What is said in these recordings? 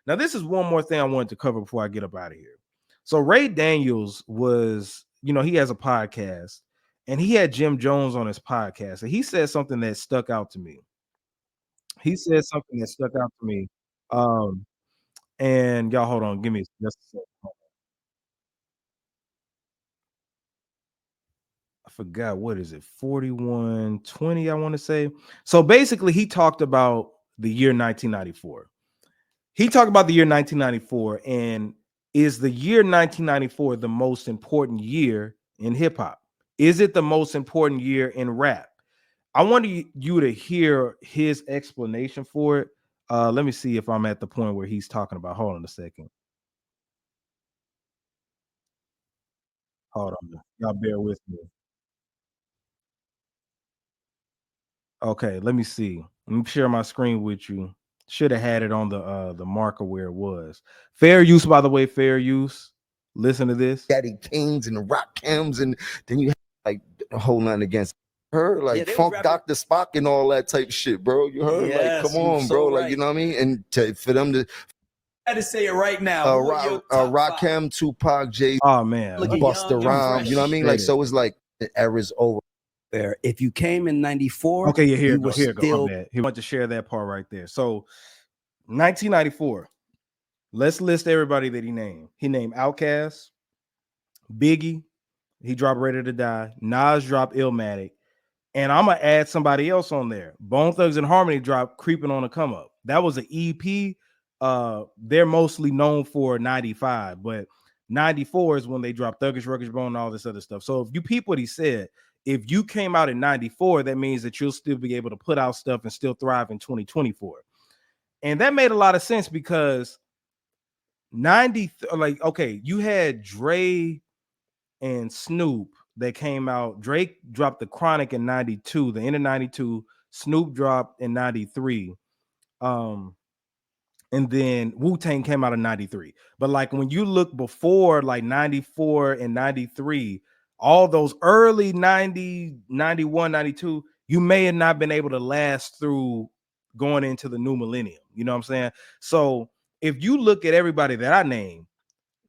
Now, this is one more thing I wanted to cover before I get up out of here. So Ray Daniels was, he has a podcast, and he had Jim Jones on his podcast, and he said something that stuck out to me. He said something that stuck out to me. Um, and y'all hold on, give me just a second. I forgot, what is it, 4120, I want to say. So basically, he talked about the year 1994. He talked about the year 1994, and is the year 1994 the most important year in hip hop? Is it the most important year in rap? I want you to hear his explanation for it. Let me see if I'm at the point where he's talking about. Hold on a second. Hold on. Y'all bear with me. Okay, let me see. Let me share my screen with you. Should have had it on the marker where it was. Fair use, by the way, fair use. Listen to this. Daddy Kings and the Rock Kims, and then you have like a whole line against her, like Funk Dr. Spock and all that type of shit, bro. You heard? Yes, like, come on, bro. Like, you know what I mean? And for them to I had to say it right now. Rakim, Tupac, Jay, oh man, Busta Rhymes, you know what I mean? Like, so it's like the era's over. If you came in 94, okay, yeah, here you go. He wanted to share that part right there. So 1994. Let's list everybody that he named. He named Outkast, Biggie. He dropped Ready to Die. Nas dropped Illmatic. And I'm going to add somebody else on there. Bone Thugs and Harmony dropped Creeping on the Come Up. That was an EP. They're mostly known for 95, but 94 is when they dropped Thuggish Ruggish Bone and all this other stuff. So if you peep what he said, if you came out in 94, that means that you'll still be able to put out stuff and still thrive in 2024. And that made a lot of sense because 90, like, okay, you had Dre and Snoop that came out. Drake dropped The Chronic in 92, the end of 92. Snoop dropped in 93. And then Wu-Tang came out in 93. But like when you look before like 94 and 93, all those early 90, 91, 92, you may have not been able to last through going into the new millennium. You know what I'm saying? So if you look at everybody that I named,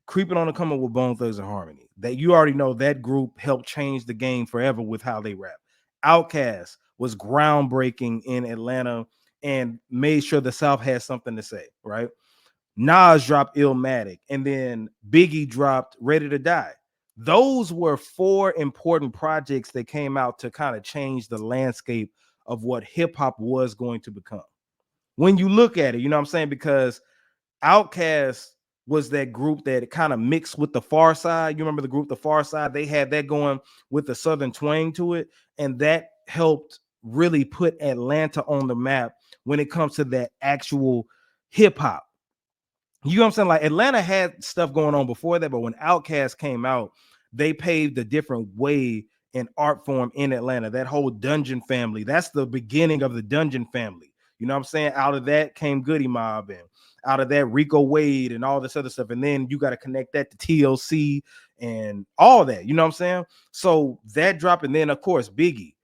Creeping on the Come Up with Bone Thugs and Harmony, that you already know that group helped change the game forever with how they rap. Outkast was groundbreaking in Atlanta and made sure the South had something to say, right? Nas dropped Illmatic, and then Biggie dropped Ready to Die. Those were four important projects that came out to kind of change the landscape of what hip-hop was going to become. When you look at it, you know what I'm saying? Because Outkast was that group that kind of mixed with the Far Side. You remember the group, the Far Side? They had that going with the Southern twang to it, and that helped really put Atlanta on the map when it comes to that actual hip hop. You know what I'm saying? Like Atlanta had stuff going on before that, but when Outkast came out, they paved a different way in art form in Atlanta. That whole Dungeon family, that's the beginning of the Dungeon family. You know what I'm saying? Out of that came Goody Mob, and out of that Rico Wade and all this other stuff. And then you got to connect that to TLC and all that. You know what I'm saying? So that drop, and then of course Biggie,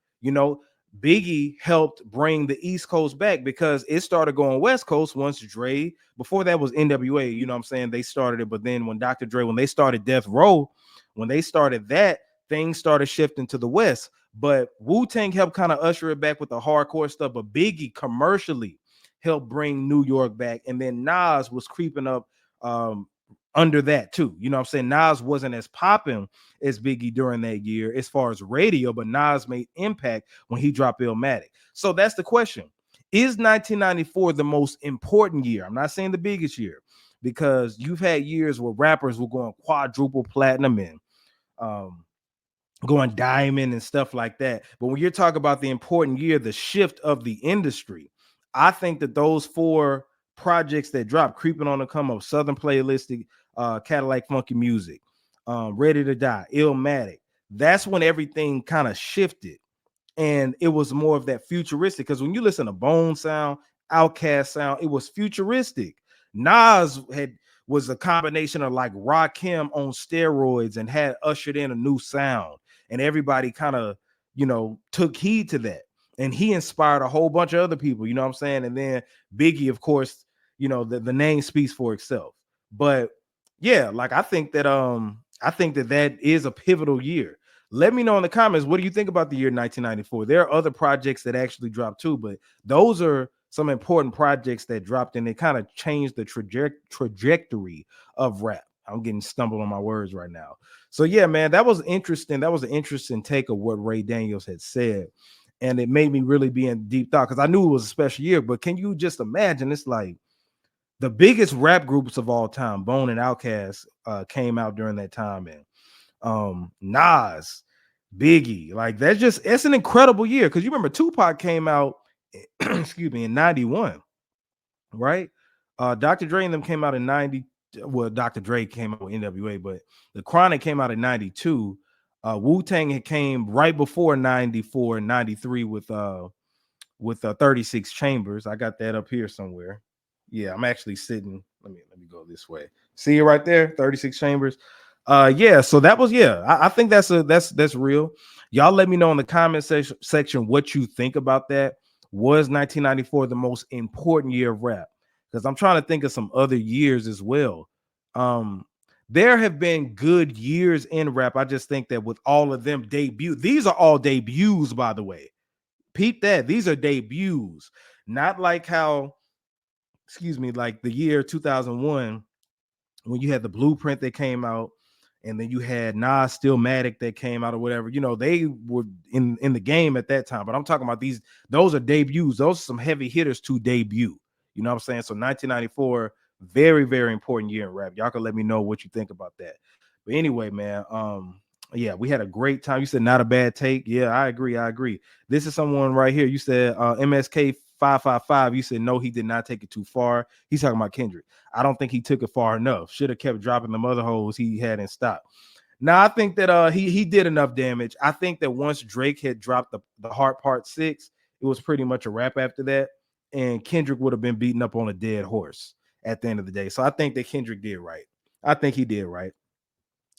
Biggie helped bring the East Coast back because it started going West Coast once Dre, before that was NWA, you know what I'm saying? They started it, but then when Dr. Dre, when they started Death Row, when they started that, things started shifting to the West. But Wu-Tang helped kind of usher it back with the hardcore stuff, but Biggie commercially helped bring New York back. And then Nas was creeping up under that too. You know what I'm saying? Nas wasn't as popping as Biggie during that year as far as radio, but Nas made impact when he dropped Illmatic. So that's the question. Is 1994 the most important year? I'm not saying the biggest year, because you've had years where rappers were going quadruple platinum and going diamond and stuff like that. But when you're talking about the important year, the shift of the industry, I think that those four projects that dropped, Creeping on the Come Up, Southern Playlistic, Cadillac Funky Music, Ready to Die, Illmatic, that's when everything kind of shifted. And it was more of that futuristic, because when you listen to Bone sound, Outkast sound, it was futuristic. Nas was a combination of like Rakim on steroids and had ushered in a new sound. And everybody kind of, took heed to that. And he inspired a whole bunch of other people, you know what I'm saying? And then Biggie, of course, you know, the name speaks for itself. But yeah, like I think that that is a pivotal year. Let me know in the comments, what do you think about the year 1994? There are other projects that actually dropped too, but those are some important projects that dropped, and they kind of changed the trajectory of rap. I'm getting stumbled on my words right now. So yeah, man, that was interesting. That was an interesting take of what Ray Daniels had said. And it made me really be in deep thought, because I knew it was a special year. But can you just imagine? It's like the biggest rap groups of all time, Bone and Outkast, came out during that time, and Nas, Biggie, like it's an incredible year, because you remember Tupac came out, excuse me, in 91, right? Dr. Dre and them came out in 90. Well, Dr. Dre came out with NWA, but the Chronic came out in 92. Wu-Tang came right before 94 and 93 with 36 Chambers. I got that up here somewhere. Yeah, I'm actually sitting. Let me go this way. See it right there, 36 Chambers. Yeah, so that was, yeah, I think that's real. Y'all let me know in the comment section what you think about that. Was 1994 the most important year of rap? Because I'm trying to think of some other years as well. There have been good years in rap. I just think that with all of them these are all debuts, by the way. Peep that. These are debuts, not like how, excuse me, like the year 2001, when you had the Blueprint that came out, and then you had Nas Stillmatic that came out or whatever. You know, they were in the game at that time. But I'm talking about those are debuts. Those are some heavy hitters to debut. You know what I'm saying? So 1994, very, very important year in rap. Y'all can let me know what you think about that. But anyway, man, yeah, we had a great time. You said not a bad take. Yeah, I agree. This is someone right here. You said MSK 555. You said no, he did not take it too far. He's talking about Kendrick. I don't think he took it far enough. Should have kept dropping the mother holes he had in stock. Now I think that he did enough damage. I think that once Drake had dropped the Heart Part 6, it was pretty much a wrap after that, and Kendrick would have been beaten up on a dead horse at the end of the day. So I think that Kendrick did right. I think he did right.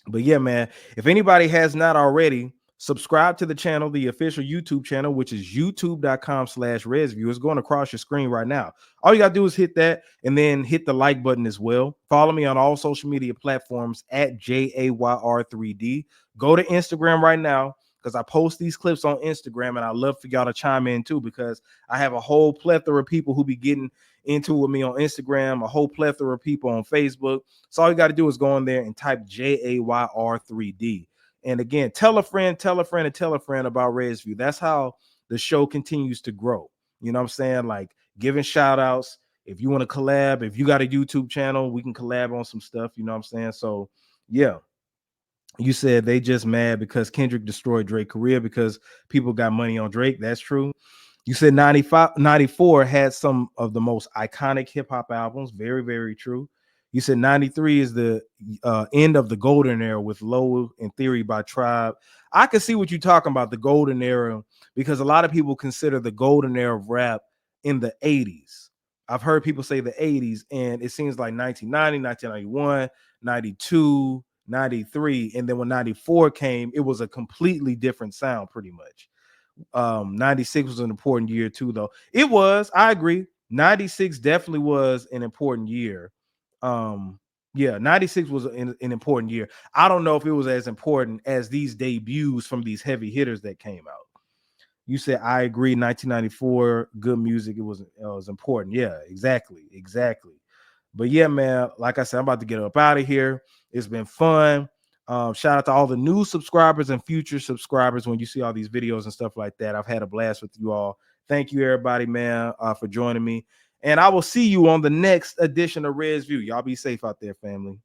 But yeah, man, if anybody has not already, subscribe to the channel, the official YouTube channel, which is youtube.com/ResView. It's going across your screen right now. All you got to do is hit that, and then hit the like button as well. Follow me on all social media platforms at JAYR3D. Go to Instagram right now, because I post these clips on Instagram, and I love for y'all to chime in too, because I have a whole plethora of people who be getting into with me on Instagram, a whole plethora of people on Facebook. So all you got to do is go in there and type JAYR3D. And again, tell a friend, and tell a friend about ResView. That's how the show continues to grow. You know what I'm saying? Like giving shout outs. If you want to collab, if you got a YouTube channel, we can collab on some stuff. You know what I'm saying? So yeah. You said they just mad because Kendrick destroyed Drake's career because people got money on Drake. That's true. You said 94 had some of the most iconic hip hop albums. Very, very true. You said 93 is the end of the golden era with Low In Theory by Tribe. I can see what you're talking about, the golden era, because a lot of people consider the golden era of rap in the 80s. I've heard people say the 80s, and it seems like 1990, 1991, 92, 93, and then when 94 came, it was a completely different sound pretty much. 96 was an important year too, though. It was, I agree, 96 definitely was an important year. Yeah, 96 was an important year. I don't know if it was as important as these debuts from these heavy hitters that came out. You said I agree, 1994, good music, it was important. Yeah, exactly. But yeah, man, like I said, I'm about to get up out of here. It's been fun. Shout out to all the new subscribers and future subscribers. When you see all these videos and stuff like that, I've had a blast with you all. Thank you, everybody, man, for joining me. And I will see you on the next edition of ResView. Y'all be safe out there, family.